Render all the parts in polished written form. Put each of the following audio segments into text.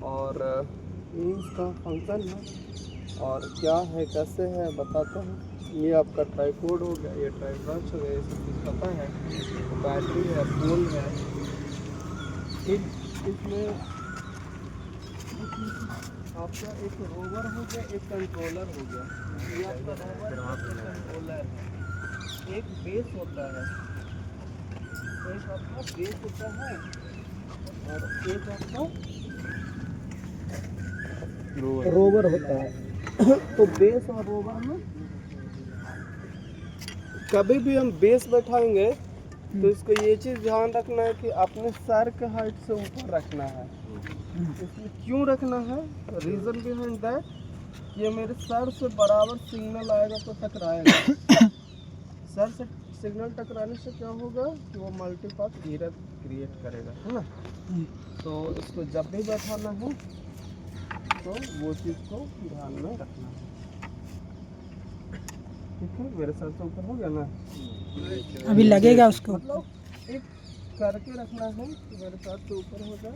और ये इसका फंक्शन है और क्या है कैसे है बताता हूँ। ये आपका ट्राइपॉड हो गया, ये ट्राइब्रश हो गया, ये सब कुछ पता है। बैटरी है, पोल है, इसमें आपका एक रोवर हो गया, एक कंट्रोलर हो गया। ये आपका रोवर है, कंट्रोलर है। एक बेस होता है, एक आपका बेस होता है और एक आपका रोवर होता है। तो बेस और रोवर में कभी भी हम बेस बैठाएंगे तो इसको ये चीज़ ध्यान रखना है कि अपने सर के हाइट से ऊपर रखना है। इसमें क्यों रखना है, रीज़न बिहाइंड दैट ये मेरे सर से बराबर सिग्नल आएगा तो टकराएगा। सर से सिग्नल टकराने से क्या होगा कि वो मल्टीपाथ एरर क्रिएट करेगा, है ना। तो इसको जब भी बैठाना है तो वो चीज़ को ध्यान में रखना है। ठीक है, मेरे सर से ऊपर हो गया ना। अभी लगेगा उसको, मतलब एक करके रखना है कि मेरे सर से ऊपर हो जाए।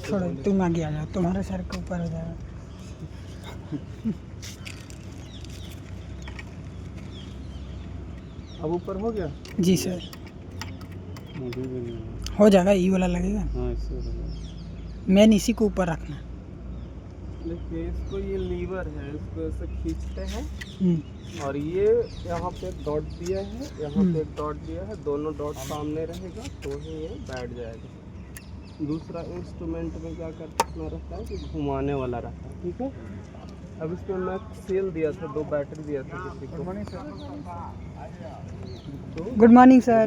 छोड़ो तुम आगे आ जाओ, तुम्हारे सर के ऊपर हो जाएगा। अब ऊपर हो गया। जी सर, हो जाएगा। ये वाला लगेगा। हाँ, मेन इसी को ऊपर रखना। देखिए इसको, ये लीवर है, इसको ऐसे खींचते हैं और ये यहाँ पे डॉट दिया है, यहाँ पे एक डॉट दिया है, दोनों डॉट सामने रहेगा तो ही ये बैठ जाएगा। दूसरा इंस्ट्रूमेंट में क्या करना रहता है कि घुमाने वाला रहता है। ठीक है, अब इसमें मैं सेल दिया था, 2 बैटरी दिया था किसी को। Good morning sir. Good morning sir.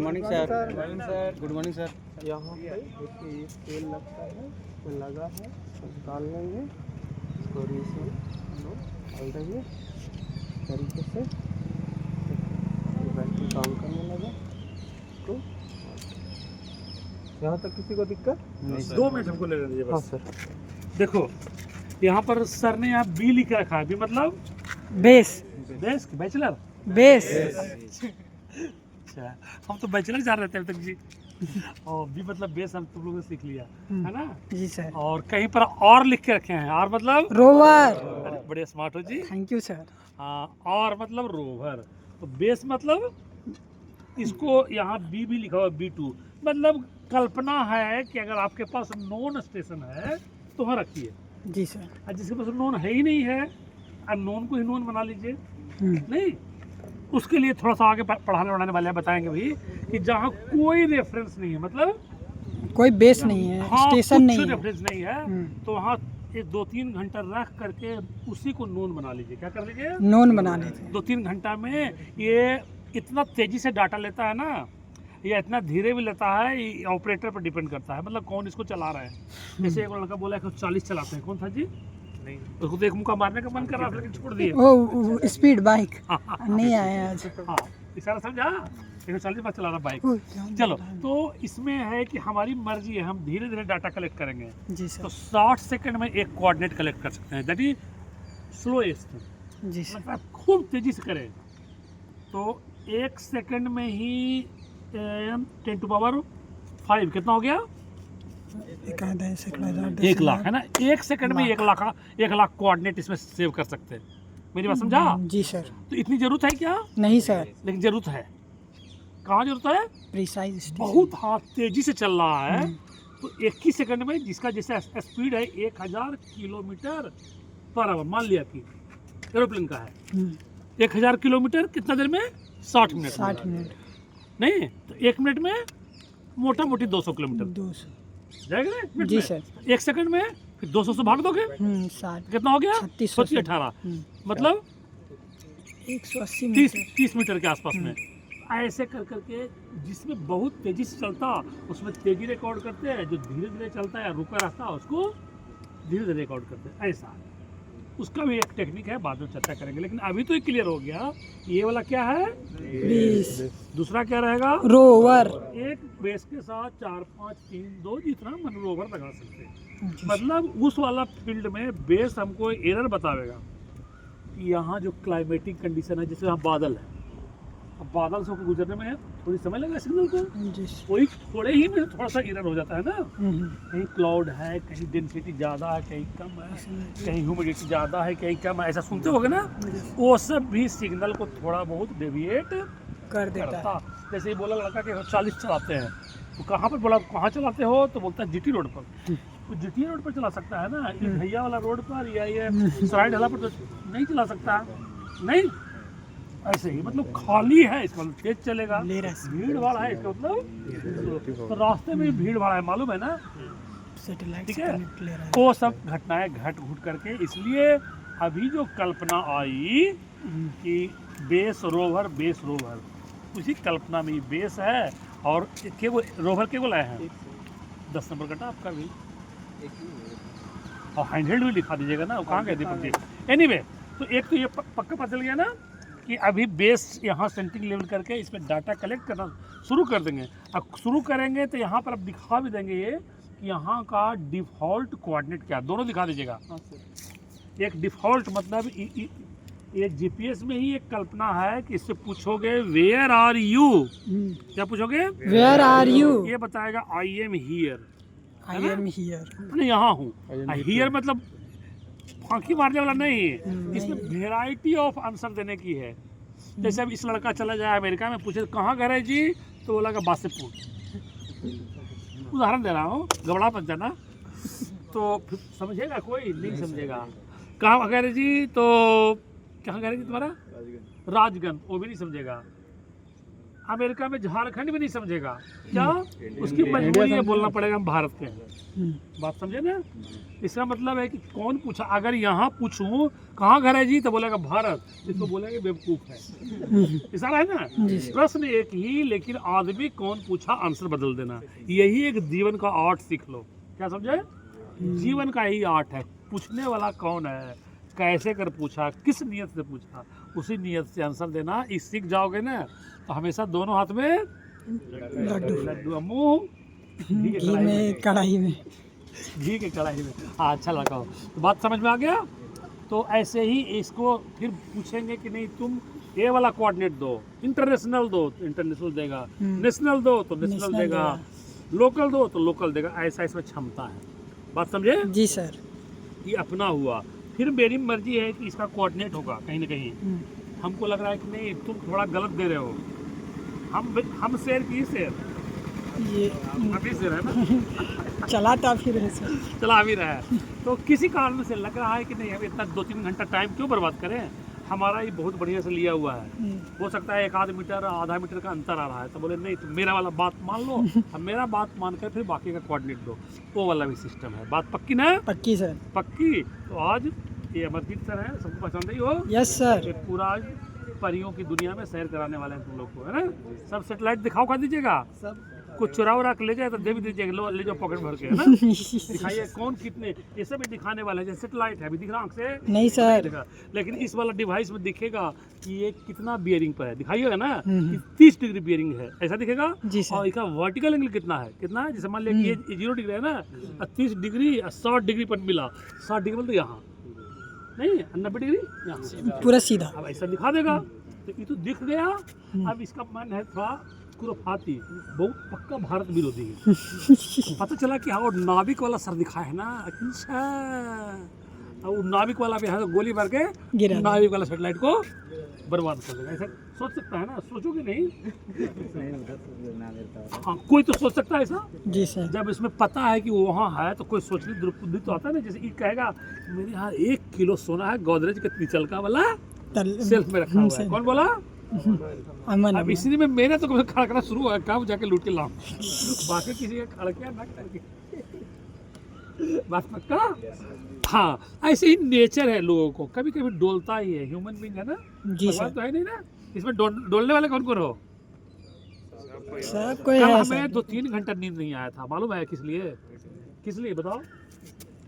Good morning sir. यहाँ पे देखिए ये सेल लगता है, इसमें लगा है, डाल लेंगे इसको, रीसेल डाल देंगे तरीके से। बैटरी काम करने लगा तो यहाँ तक किसी को दिक्कत नहीं। 2 मिनट हमको ले लीजिए बस। हाँ सर। देखो यहाँ पर सर ने यहाँ बी लिख रखा है, बी मतलब बेस। Base, bachelor. बेस। अच्छा, हम तो बैचलर जा रहे थे अभी तक जी। और बी मतलब बेस, हम तुम लोगों ने सीख लिया है ना। जी सर। और कहीं पर और लिख के रखे हैं, और मतलब रोवर। अरे बड़े स्मार्ट हो जी। Thank you sir. हाँ, और मतलब रोवर। तो बेस मतलब इसको यहाँ बी भी लिखा हुआ है, B2 मतलब कल्पना है कि अगर आपके पास नोन स्टेशन है तो वहाँ रखिए। जी सर। और जिसके पास नोन है ही नहीं है, अननोन को ही नोन बना लीजिए। नहीं, उसके लिए थोड़ा सा आगे पढ़ाने वढ़ाने वाले बताएंगे भी कि जहाँ कोई रेफरेंस नहीं है, मतलब कोई बेस नहीं है, हाँ, स्टेशन नहीं है, रेफरेंस नहीं है, तो वहाँ 2-3 घंटा रख करके उसी को नोन बना लीजिए। क्या कर लीजिए? नोन बना लेते हैं। 2-3 घंटा में ये इतना तेजी से डाटा लेता है ना, या इतना धीरे भी लेता है, ये ऑपरेटर पर डिपेंड करता है, मतलब कौन इसको चला रहा है। जैसे एक लड़का बोला 140 चलाते हैं, कौन था जी? नहीं, उसको तो एक मुक्का मारने का मन कर रहा था लेकिन छोड़ दिए। ओ स्पीड बाइक नहीं आया आज। हाँ, इशारा समझा। 140 पर चला रहा बाइक। चलो, तो इसमें है कि हमारी मर्जी है, हम धीरे धीरे डाटा कलेक्ट करेंगे। जी तो सर। 60 सेकंड में एक कोऑर्डिनेट कलेक्ट कर सकते हैं, दैट इज स्लोएस्ट। जी सर। मतलब खूब तेजी से करें तो 1 सेकंड में ही 10⁵ कितना हो गया? 1 लाख, है ना। 1 सेकंड में 1 लाख कोऑर्डिनेट इसमें सेव कर सकते हैं। मेरी बात समझा? जी सर। तो इतनी जरूरत है क्या? नहीं सर। लेकिन जरूरत है। कहाँ जरूरत है? प्रिसाइज बहुत हाँ तेजी से चल रहा है, तो 1 ही सेकंड में जिसका जैसे स्पीड है 1000 किलोमीटर पर आवर, मान लिया कि एरोप्लेन का है 1000 किलोमीटर कितना देर में? 60 मिनट। 60 मिनट नहीं, तो 1 मिनट में मोटा मोटी 200 किलोमीटर 200। जाएगा ना? 1 मिनट जी में। सर। 1 सेकंड में फिर 200 से भाग दोगे 60 कितना हो गया? 3600 18 मतलब 180 30 मीटर के आसपास में। ऐसे कर करके जिसमें बहुत तेजी से चलता उसमें तेजी रिकॉर्ड करते हैं, जो धीरे धीरे चलता है या रुका रहता है उसको धीरे धीरे रिकॉर्ड करते हैं। ऐसा उसका भी एक टेक्निक है, बाद में चर्चा करेंगे, लेकिन अभी तो ये क्लियर हो गया। ये वाला क्या है? बेस। दूसरा क्या रहेगा? रोवर। एक बेस के साथ 4 5 3 2 जितना मन रोवर लगा सकते हैं। मतलब उस वाला फील्ड में बेस हमको एरर बतावेगा कि यहाँ जो क्लाइमेटिक कंडीशन है, जैसे यहाँ बादल है, अब बादल से होकर गुजरने में थोड़ी समय लगेगा सिग्नल को, जी सर। कोई थोड़े ही में थोड़ा सा एरर हो जाता है ना। हम्म, कहीं क्लाउड है, कहीं डेंसिटी ज़्यादा है, कहीं कम है, कहीं ह्यूमिडिटी ज़्यादा है, कहीं कम है, ऐसा सुनते होगे ना। वो सब भी सिग्नल को थोड़ा बहुत डेविएट कर देता करता। है। जैसे ये बोला लड़का कि 40 चलाते हैं, तो कहाँ पर बोला कहाँ चलाते हो, तो बोलता है जीटी रोड पर। तो जीटी रोड पर चला सकता है ना, ये भैया वाला रोड पर या ये सराय ढला पर तो नहीं चला सकता। नहीं, ऐसे ही मतलब खाली है इसका मतलब तेज चलेगा, ले रहा है भीड़ भाड़ है इसका मतलब, तो रास्ते में भी भीड़ भाड़ है मालूम है ना। सैटेलाइट ठीक से है, कनेक्ट ले रहा है। वो सब घटनाएं घट घुट करके, इसलिए अभी जो कल्पना आई कि बेस रोवर, उसी कल्पना में बेस है। और रोवर केवल आए हैं 10 नंबर कटा आपका भी, और हैंडहेल्ड भी दिखा दीजिएगा ना, वो कहाँ गए दीपक जी। एनीवे, तो एक तो ये पक्का पता चल गया ना कि अभी बेस यहाँ सेंटिंग लेवल करके इसमें डाटा कलेक्ट करना शुरू कर देंगे। अब शुरू करेंगे तो यहाँ पर अब दिखा भी देंगे ये कि यहाँ का डिफ़ॉल्ट कोऑर्डिनेट क्या, दोनों दिखा दीजिएगा। एक डिफ़ॉल्ट मतलब ये जीपीएस में ही एक कल्पना है कि इससे पूछोगे वेयर आर यू, क्या पूछोगे, वेयर आर यू, ये बताएगा I am here, I am here. मैं यहाँ हूँ। हियर मतलब फांकी मारने वाला नहीं है, इसमें वेराइटी ऑफ आंसर देने की है। जैसे अब इस लड़का चला जाए अमेरिका में, पूछे कहाँ घर है जी, तो बोला कि बासेपुर, उदाहरण दे रहा हूँ, घबरा मत जाना। तो फिर समझेगा कोई, नहीं समझेगा। कहाँ घर है जी, तो कहाँ घर है जी तुम्हारा, राजगंज, वो भी नहीं समझेगा। अमेरिका में झारखंड भी नहीं समझेगा, क्या उसकी मजबूरी है, बोलना पड़ेगा हम भारत के हैं। बात समझे ना। इसका मतलब है कि कौन पूछा, अगर यहाँ पूछूं कहाँ घर है जी, तो बोलेगा भारत, इसको बोलेंगे बेवकूफ़ है। इशारा है ना। प्रश्न एक ही, लेकिन आदमी कौन पूछा आंसर बदल देना। यही एक जीवन का आर्ट सीख लो, क्या समझे, जीवन का यही आर्ट है। पूछने वाला कौन है, कैसे कर पूछा, किस नियत से पूछा, उसी नियत से आंसर देना। इस सीख जाओगे ना तो हमेशा दोनों हाथ में लड्डू, मुँह घी में, कढ़ाई में। घी के कढ़ाई में। हाँ, अच्छा लगा हो। तो बात समझ में आ गया। तो ऐसे ही इसको फिर पूछेंगे कि नहीं तुम ये वाला कोऑर्डिनेट दो, इंटरनेशनल दो तो इंटरनेशनल देगा, नेशनल दो तो नेशनल देगा, लोकल दो तो लोकल देगा। ऐसा इसमें क्षमता है। बात समझे जी सर। ये अपना हुआ। फिर मेरी मर्जी है कि इसका कोऑर्डिनेट होगा कहीं ना कहीं। हमको लग रहा है कि नहीं तुम थोड़ा गलत दे रहे हो। हम शेर की शेर, ये अभी शेर है ना, चलाता फिर है सर, चला भी रहा है। तो किसी कारण से लग रहा है कि नहीं हम इतना 2-3 घंटा टाइम क्यों बर्बाद करें, हमारा ये बहुत बढ़िया से लिया हुआ है। हो सकता है 1 मीटर आधा मीटर का अंतर आ रहा है, तो बोले नहीं तुम मेरा वाला बात मान लो, अब मेरा बात मानकर फिर बाकी का कोऑर्डिनेट दो। वो वाला भी सिस्टम है। बात पक्की ना, पक्की सर। पक्की। तो आज ये अमरजीत सर है, सबको पसंद ही हो। Yes sir. ये पूरा आज परियों की दुनिया में सैर कराने वाले हैं तुम लोग को, है ना। सब सेटेलाइट दिखाओ, खा दीजिएगा, कुछ चुरा उरा के ले जाए तो दे भी दीजिएगा, ले जाओ पॉकेट भर के, है ना। दिखाइए कौन कितने, ये सब भी दिखाने वाले हैं। जैसे सेटेलाइट है, अभी दिख रहा आँख से नहीं सर, दिखा, लेकिन इस वाला डिवाइस में दिखेगा कि ये कितना बियरिंग पर है, दिखाइएगा ना कि 30 डिग्री बियरिंग है, ऐसा दिखेगा। जी सर। और इसका वर्टिकल एंगल कितना है, जैसे मान लिया कि ये 0 डिग्री है ना, 30 डिग्री 60 डिग्री पर मिला, 60 डिग्री मतलब यहाँ नहीं, 90 डिग्री यहाँ, पूरा सीधा। अब ऐसा दिखा देगा। तो ये तो दिख गया। अब इसका मन है थोड़ा खुराफाती, बहुत पक्का भारत विरोधी है। पता चला कि हाँ, और नाविक वाला सर दिखा है ना, अच्छा, और नाविक वाला भी है तो गोली मार के गिरा नाविक वाला सेटेलाइट को बर्बाद कर देगा। ऐसा सोच सकता है ना, सोचोगे नहीं। हाँ, कोई तो सोच सकता है ऐसा। जी सर। जब इसमें पता है कि वो वहाँ है तो कोई सोचने दुर्बुद्धि तो आता है ना। जैसे ये कहेगा मेरे यहाँ 1 किलो सोना है, गोदरेज के तिचलका वाला सेल्फ में रखा हुआ है। कौन बोला, अमन। अब इसी में मेरा तो खड़कना शुरू हुआ, कब जाके लूट के लाऊं, बाकी किसी का खड़किया ना करके। बात पक्का। हाँ, ऐसे ही नेचर है लोगों को, कभी कभी डोलता ही है। ह्यूमन बीइंग है ना, जी सर। तो है नहीं ना। इसमें डोलने वाले कौन कौन हो। सब कोई कल है हमें सर। 2-3 घंटा नींद नहीं आया था, मालूम है किस लिए, किस लिए बताओ,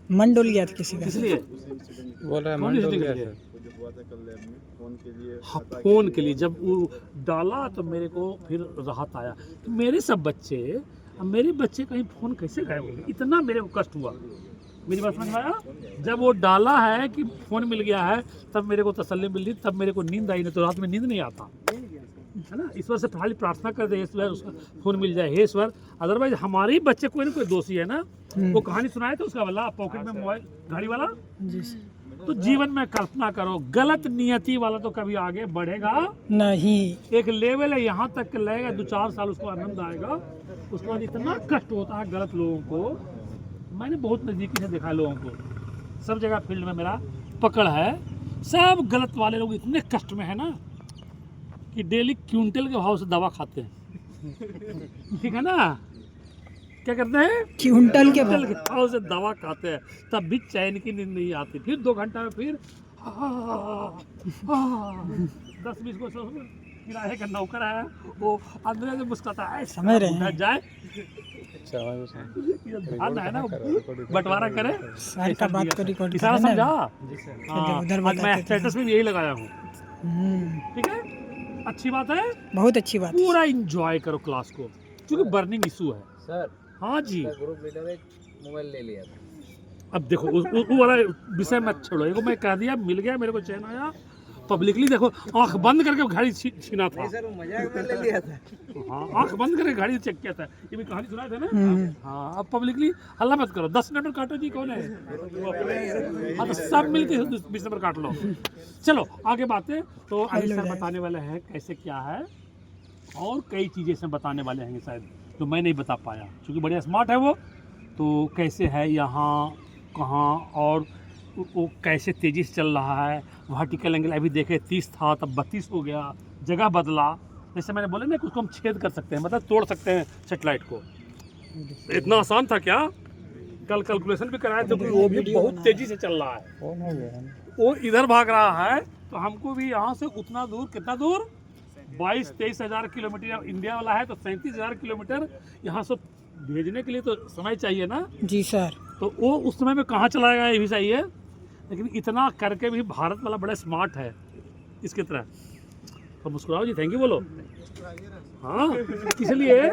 मन डोल गया था किसी का। किस लिए बोल रहा है, कौन मन इसलिए डोल किस गया लिए? फोन के लिए। हाँ, फोन के लिए जब वो डाला तो मेरे को फिर राहत आया। तो मेरे सब बच्चे, अब मेरे बच्चे कहीं फ़ोन कैसे गायब हो गए, इतना मेरे को कष्ट हुआ। मेरी बात समझ में आया। जब वो डाला है कि फ़ोन मिल गया है, तब मेरे को तसल्ली मिल रही, तब मेरे को नींद आई, नहीं तो रात में नींद नहीं आता। है ना, ईश्वर से खाली प्रार्थना कर दे ईश्वर उसका फोन मिल जाए, हे ईश्वर। अदरवाइज हमारे ही बच्चे कोई ना कोई दोषी है ना, वो कहानी सुनाए थे उसका वाला पॉकेट में मोबाइल घड़ी वाला। जी सर। तो जीवन में कल्पना करो, गलत नियति वाला तो कभी आगे बढ़ेगा नहीं। एक लेवल है यहाँ तक के लगेगा, 2-4 साल उसको आनंद आएगा, उसके बाद इतना कष्ट होता है गलत लोगों को। मैंने बहुत नज़दीकी से देखा लोगों को, सब जगह फील्ड में मेरा पकड़ है, सब गलत वाले लोग इतने कष्ट में है ना कि डेली क्विंटल के भाव से दवा खाते हैं। ठीक है ना, क्या करते हैं, क्विंटल के क्विंटल के भाव से दवा खाते हैं, तब भी चैन की नींद नहीं आती। फिर 2 घंटा में फिर 10-20 को किराए का नौकर है, वो अंदर से मुस्कुराता है, समझ रहे हैं। जाए ध्यान है ना, बंटवारा करे। सर का बात को रिकॉर्ड इशारा करना समझा। है। हाँ, उधर आज मैं बताते थे। स्टेटस में यही लगाया हूँ। हम्म, ठीक है, अच्छी बात है, बहुत अच्छी बात है। पूरा इंजॉय करो क्लास को, क्योंकि बर्निंग इशू है। सर, हाँ जी, ग्रुप लीडर एक मोबाइल ले लिया था। अब देखो वो वाला विषय मत छोड़ो, एक मैं कह दिया, मिल गया मेरे को, चैन आया। पब्लिकली देखो, आंख बंद करके घड़ी छीना था। सर, वो मजाक में ले लिया था। हाँ, आंख बंद करके घड़ी चेक किया था, ये भी कहानी सुनाए थे ना। हाँ, अब पब्लिकली हल्ला मत करो, 10 नंबर काटो जी, कौन है, हाँ तो सब मिलके 20 नंबर काट लो। चलो आगे बातें, तो अभी सर बताने वाले हैं कैसे क्या है, और कई चीज़ें से बताने वाले हैं शायद तो मैं नहीं बता पाया, क्योंकि बढ़िया स्मार्ट है वो। तो कैसे है यहाँ, कहाँ, और वो कैसे तेज़ी से चल रहा है। वर्टिकल एंगल अभी देखे 30 था, तब 32 हो गया, जगह बदला। जैसे मैंने बोला ना कि उसको हम छेद कर सकते हैं, मतलब तोड़ सकते हैं सेटेलाइट को। इतना आसान था क्या, कल कैलकुलेशन भी कराए थे, वो भी बहुत तेज़ी से चल रहा है। वो इधर भाग रहा है, तो हमको भी यहाँ से उतना दूर, कितना दूर, 22-23 हज़ार किलोमीटर इंडिया वाला है, तो 37,000 किलोमीटर यहाँ से भेजने के लिए तो समय चाहिए ना। जी सर। तो वो उस समय में कहाँ चलाएगा ये भी सही है, लेकिन इतना करके भी भारत वाला बड़ा स्मार्ट है इसकी तरह। तो मुस्कुराओ जी, थैंक यू बोलो। हाँ, इसलिए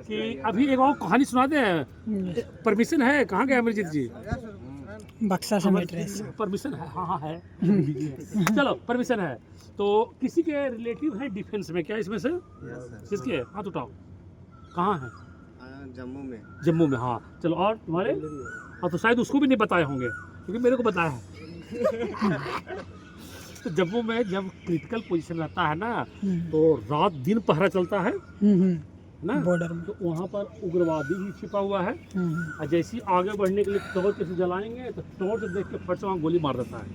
कि अभी एक और कहानी सुनाते हैं। परमिशन है, कहाँ गए अमरजीत जी, बक्सा समेट रहे हैं। परमिशन है, हाँ हाँ है। चलो परमिशन है, तो किसी के रिलेटिव है डिफेंस में क्या इसमें से, किसके, हाथ उठाओ, कहाँ है, जम्मू में। जम्मू में, हाँ चलो। और तुम्हारे, हाँ तो शायद उसको भी नहीं बताए होंगे, क्योंकि मेरे को बताया है। तो जम्मू में जब क्रिटिकल पोजीशन रहता है ना, तो रात दिन पहरा चलता है ना, बॉर्डर में। तो वहाँ पर उग्रवादी ही छिपा हुआ है, और जैसे ही आगे बढ़ने के लिए टॉर्च से जलाएंगे, तो टॉर्च देख के फट से वहाँ गोली मार देता है।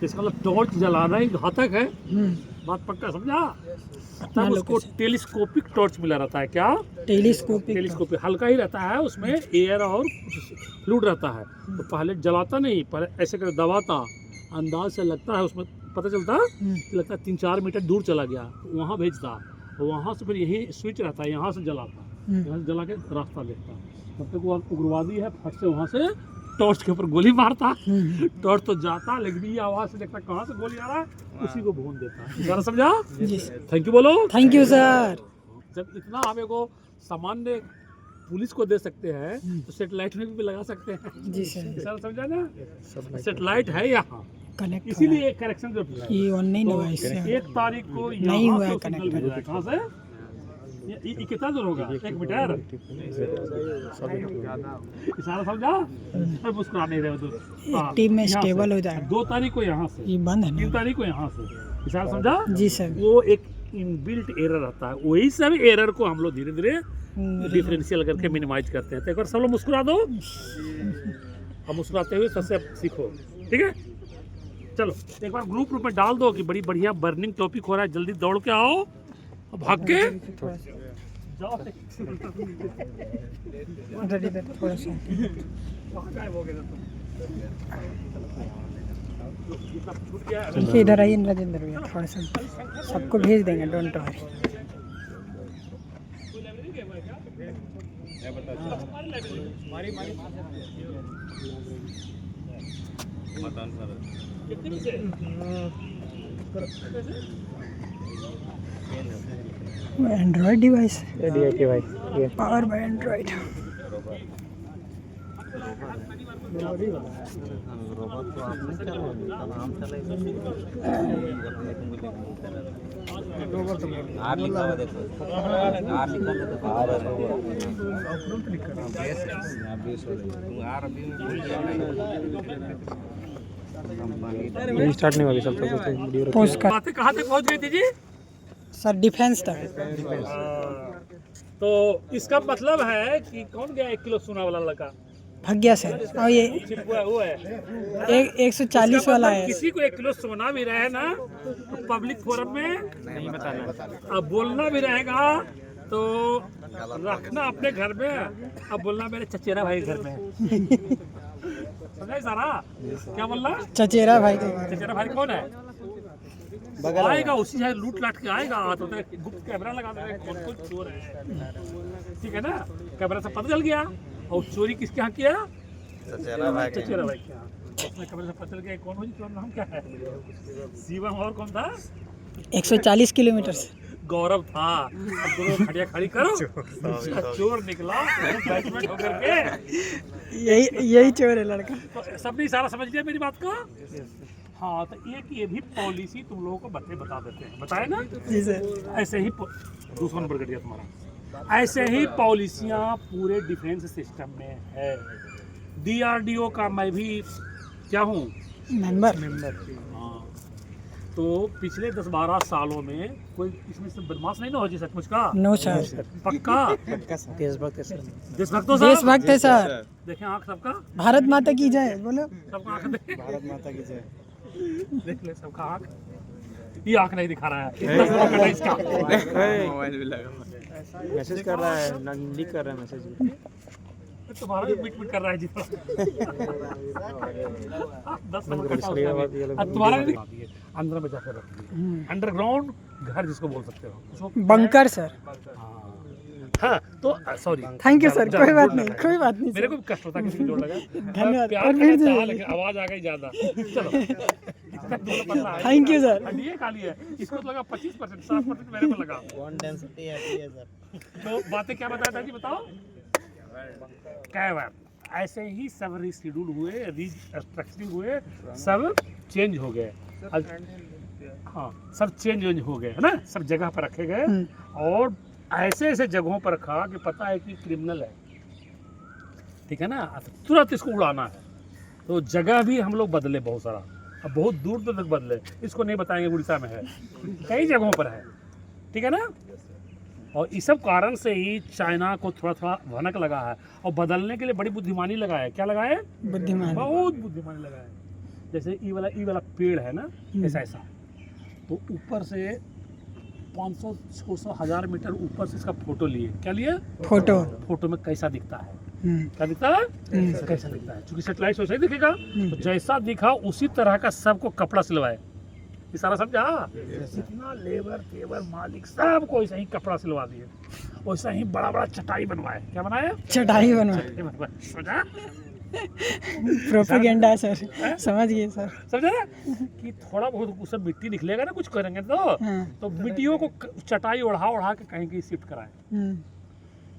इसका मतलब टॉर्च जलाना ही घातक है, बात पक्का समझा। तब उसको टेलीस्कोपिक टॉर्च मिला रहता है, क्या, टेलीस्कोपिक हल्का ही रहता है, उसमें एयर और फ्लूइड रहता है। तो पहले जलाता नहीं, पहले ऐसे कर दबाता, अंदाज से लगता है, उसमें पता चलता लगता है 3-4 मीटर दूर चला गया, तो वहाँ भेजता, और वहाँ से फिर यही स्विच रहता है, यहाँ से जलाता, यहाँ से जला के रास्ता देखता। तब तक वो उग्रवादी है, फट से वहाँ से टॉर्च के ऊपर गोली मारता, टॉर्च तो जाता, लेकिन ये आवाज़ से देखता कहाँ से गोली आ रहा है, उसी को भून देता। ज़रा समझा, थैंक यू बोलो। Thank you sir. जब इतना हमें को सामान्य पुलिस को दे सकते हैं, तो सेटेलाइट में भी लगा सकते हैं। जी सर। समझा ना, सेटेलाइट है यहाँ, कनेक्ट, इसीलिए करेक्शन जरूरत है। ये ऑनलाइन तो हुआ है इससे, 1 तारीख को नहीं यहाँ हुआ से है सिग्नल कनेक्ट। भेजा है, कहाँ से, ये कितना दूर होगा, 1 मीटर, इशारा समझा। अरे मुस्कुरा नहीं रहे उधर, हाँ, टीम में यहाँ स्टेबल से। हो जाएगा। 2 तारीख को यहाँ से, ये बंद है 3 ना। तारीख को यहाँ से, इशारा समझा। जी सर। वो एक इनबिल्ट एरर रहता है, वही सब एरर को हम लोग धीरे धीरे डिफरेंशियल करके मिनिमाइज करते हैं। तो एक बार सब लोग मुस्कुरा दो, अब मुस्कुराते हुए सबसे सीखो, ठीक है। चलो एक बार ग्रुप में डाल दो कि बड़ी बढ़िया बर्निंग टॉपिक हो रहा है, जल्दी दौड़ के आओ, भाग के जाओ। थोड़ा सा इधर आइए राजेंद्र भैया, थोड़ा सा सबको भेज देंगे, don't worry. Android device, power bye Android. Robot तो आपने चलाया, हम चलाएंगे। आर लिखा हुआ देखो, आर लिखा हुआ देखो, आर आर अभी स्टार्ट नहीं हुआ अभी सब तक वीडियो पोस्ट कर बातें कहाँ तक पहुँच गई थी जी? सर डिफेंस तक। तो इसका मतलब है कि कौन गया 1 किलो सोना वाला लड़का? भाग गया सर। और ये छिपुआ हुआ है। 140 इसका वाला मतलब है। किसी को 1 किलो सोना भी रहे ना तो पब्लिक फोरम में नहीं बताना। अब बोलना भी रहेगा तो रखना अपने घर में। अब बोलना मेरे चचेरा भाई घर में है। समझे सारा? क्या बोलना? चचेरा भाई के घर। चचेरा भाई कौन है? आएगा उसी से लूट लाट के आएगा तो गुप्त कैमरा लगा देगा कौन कौन चोर है। ठीक है ना? कैमरा से पता चल गया। और चोरी किसके यहाँ किया? चचेरा भाई के। चचेरा भाई के यहाँ। उसमें कैमरे से पता चल गया कौन हो जी? तुम्हारा नाम क्या है? शिवम और कौन था? 140 किलोमीटर से। गौरव था। अब दोनों खड़िया खड़ी करो। चोर निकला बैचमेंट होकर के। यही चोर है लड़का। तो सबने इशारा समझ लिया मेरी बात का? हाँ, तो एक ये भी पॉलिसी तुम लोगों को बता देते हैं। बताए ना? जी सर। ऐसे ही दूसरा नंबर कट गया तुम्हारा। ऐसे ही पॉलिसियाँ पूरे डिफेंस सिस्टम में है। DRDO का मैं भी क्या हूँ? मेंबर। हाँ। तो पिछले 10-12 सालों में कोई इसमें से बदमाश नहीं ना हो जी सचमुच का? No sir. पक्का? देशभक्त है सर। देशभक्तों साहब? देशभक्त है सर। देखें आँख सबका? भारत माता की जय बोलो। सबका आँख देखें। भारत माता की जय। देख ले सबका आँख। ये आँख नहीं दिखा रहा है। इतना पकड़ है इसका। मोबाइल भी लगा। मैसेज कर रहा है, लिख कर रहा है मैसेज। तुम्हारा भी मिट कर रहा है जी। 10 नंबर कटा उसका भी। अब तुम्हारा भी अंदर में जाकर रख दिए। अंडरग्राउंड घर जिसको बोल सकते हो उसको बंकर सर। हाँ तो सॉरी। Thank you sir. कोई बात नहीं, कोई बात नहीं मेरे सर। को भी कष्ट होता है किसी को जोड़ लगा। धन्यवाद। प्यार और करना फिर चाहा से लेकिन आवाज आ गई ज्यादा। चलो इतना दूर पतला है। Thank you sir. और ये काली है। इसको तो लगा 25%, 60% मेरे को लगा। कौन डेंसिटी है सर? तो बातें क्या बताया था जी? बताओ। कैवर ऐसे ही सब रिशेड्यूल हुए, रिस्ट्रक्चरिंग हुए, सब चेंज हो गए। हाँ, सब चेंज हो गए है ना? सब जगह पर रखे गए और ऐसे ऐसे जगहों पर रखा कि पता है कि क्रिमिनल है। ठीक है ना? तुरंत इसको उड़ाना है। तो जगह भी हम लोग बदले बहुत सारा। अब बहुत दूर दूर तक बदले। इसको नहीं बताएंगे उड़ीसा में है, कई जगहों पर है। ठीक है ना? और इस सब कारण से ही चाइना को थोड़ा थोड़ा भनक लगा है और बदलने के लिए बड़ी बुद्धिमानी लगा है। क्या लगा है? बुद्धिमान। बहुत बुद्धिमानी लगा है। जैसे ई वाला पेड़ है ना, ऐसा ऐसा तो ऊपर से 500, 600, 1000 मीटर ऊपर से इसका फोटो लिए। क्या लिए? फोटो में कैसा दिखता है? क्या दिखता है? कैसा दिखता है? क्योंकि सेटेलाइट से वैसा ही दिखेगा। तो जैसा दिखा उसी तरह का सबको कपड़ा सिलवाए। ये सारा समझा? जितना लेबर मालिक सबको ऐसा ही कपड़ा सिलवा दिए। वैसा ही बड़ा बड़ा चटाई बनवाए। क्या बनाया? चटाई बनवाए। समझा? Propaganda sir. समझ गए सर। समझा ना? कि थोड़ा बहुत उससे मिट्टी निकलेगा ना, कुछ करेंगे तो मिट्टियों को चटाई उड़ा के कहीं कहीं शिफ्ट कराए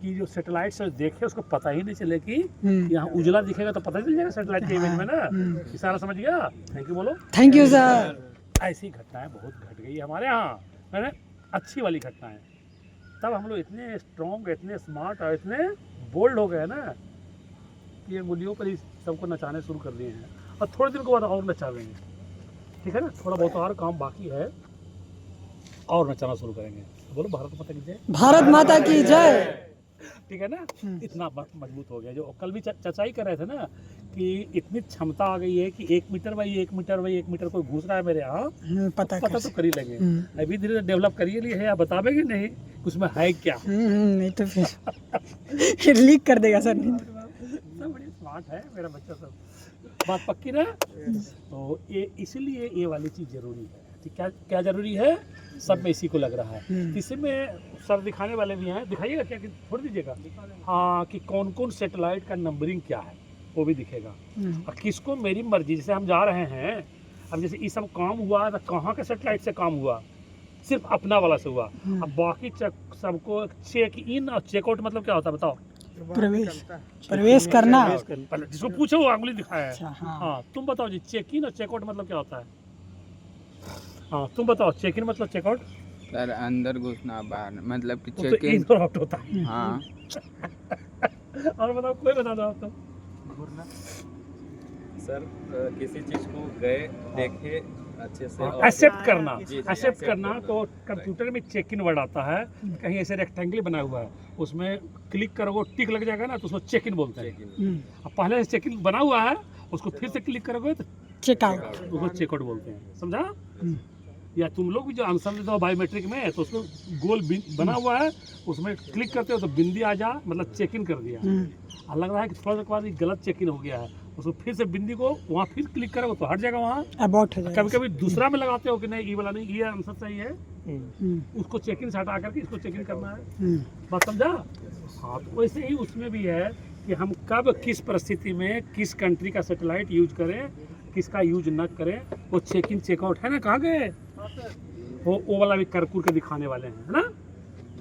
कि जो सेटेलाइट से देखे उसको पता ही नहीं चले कि यहाँ उजला दिखेगा तो पता चल जाएगा सेटेलाइट के इमेज में ना। इशारा समझ गया? थैंक यू बोलो। Thank you sir. ऐसी घटनाएं बहुत घट गई हमारे यहाँ, है ना? अच्छी वाली घटनाएं। तब हम लोग इतने स्ट्रॉन्ग, इतने स्मार्ट और इतने बोल्ड हो गए ना कि अंगुलियों पर ही सबको नचाने शुरू कर दिए हैं। और थोड़े दिन के बाद और नचावेंगे। ठीक है ना? थोड़ा बहुत और काम बाकी है और नचाना शुरू करेंगे। बोलो भारत माता की जय। भारत माता की जय। ठीक है ना? इतना मजबूत हो गया। जो कल भी चर्चाई कर रहे थे ना कि इतनी क्षमता आ गई है कि 1 मीटर बाई 1 मीटर कोई घुस रहा है मेरे यहाँ, पता तो कर ही लगे। अभी धीरे धीरे डेवलप करिए लिए है। आप बतावेंगे नहीं उसमें है क्या? नहीं तो फिर लीक कर देगा सर। सब बड़ी स्मार्ट है मेरा बच्चा सब। बात पक्की ना? तो ये इसलिए ये वाली चीज़ जरूरी है। ठीक, क्या जरूरी है? सब में इसी को लग रहा है। इसी में सर दिखाने वाले भी हैं। दिखाइएगा क्या? छोड़ दीजिएगा। हाँ, कि कौन कौन सेटेलाइट का नंबरिंग क्या है वो भी दिखेगा। और किसको मेरी मर्जी, जैसे हम जा रहे हैं, अब जैसे ये सब काम हुआ तो कहाँ के सेटेलाइट से काम हुआ? सिर्फ अपना वाला से हुआ। अब बाकी सबको चेक इन और चेकआउट मतलब क्या होता है बताओ? प्रवेश प्रवेश करना। पहले जिसको पूछो वो आंगुली दिखाया है। अच्छा, हाँ। हाँ तुम बताओ जी, चेक इन और चेकआउट मतलब क्या होता है? हाँ तुम बताओ, चेक इन मतलब चेकआउट? सर अंदर घुसना बाहर मतलब कि वो तो चेक इन। इन और आउट होता है। हाँ और बताओ, कोई बता दो आप तो। सर किसी चीज को गए देखे अच्छे से और- एक्सेप्ट करना, जी, जी, एक्सेप्ट accept करना। करना। तो कंप्यूटर में चेक इन वर्ड आता है, कहीं ऐसे रेक्टेंगल बना हुआ है, उसमें क्लिक करोगे टिक लग जाएगा ना, तो उसको चेक इन बोलते हैं। अब पहले से चेक इन बना हुआ है, उसको फिर से क्लिक करोगे तो चेकआउट। उसको चेकआउट बोलते हैं, समझा? या तुम लोग भी जो आंसर देते हो बायोमेट्रिक में, तो उसमें गोल बना हुआ है, उसमें क्लिक करते हो तो बिंदी आ जा, मतलब चेक इन कर दिया। और लग रहा है कि थोड़ा सा बाद गलत चेक इन हो गया है, उसको फिर से बिंदी को वहाँ फिर क्लिक करोगे तो हट जाएगा वहाँ। अबाउट हो जाएगा। कभी कभी दूसरा में लगाते हो कि नहीं ये वाला नहीं, ये आंसर सही है, उसको चेक इन से हटा करके इसको चेक इन करना है। बात समझा? हाँ तो वैसे ही उसमें भी है कि हम कब किस परिस्थिति में किस कंट्री का सैटेलाइट यूज करें, किसका यूज न करें, वो चेक इन चेकआउट है ना। कहाँ गए वो वाला भी करकुर के दिखाने वाले हैं, है ना,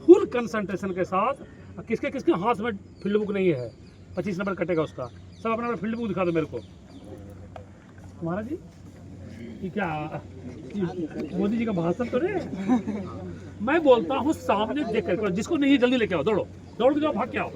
फुल कंसंट्रेशन के साथ। किसके किसके हाथ में फील्ड बुक नहीं है, 25 नंबर कटेगा उसका। सब अपना फील्ड बुक दिखा दो मेरे को। तुम्हारा जी ये क्या मोदी जी का भाषण तो नहीं? मैं बोलता हूँ सामने देख कर, जिसको नहीं जल्दी लेके आओ, दौड़ो दौड़ के जाओ, भाग के आओ।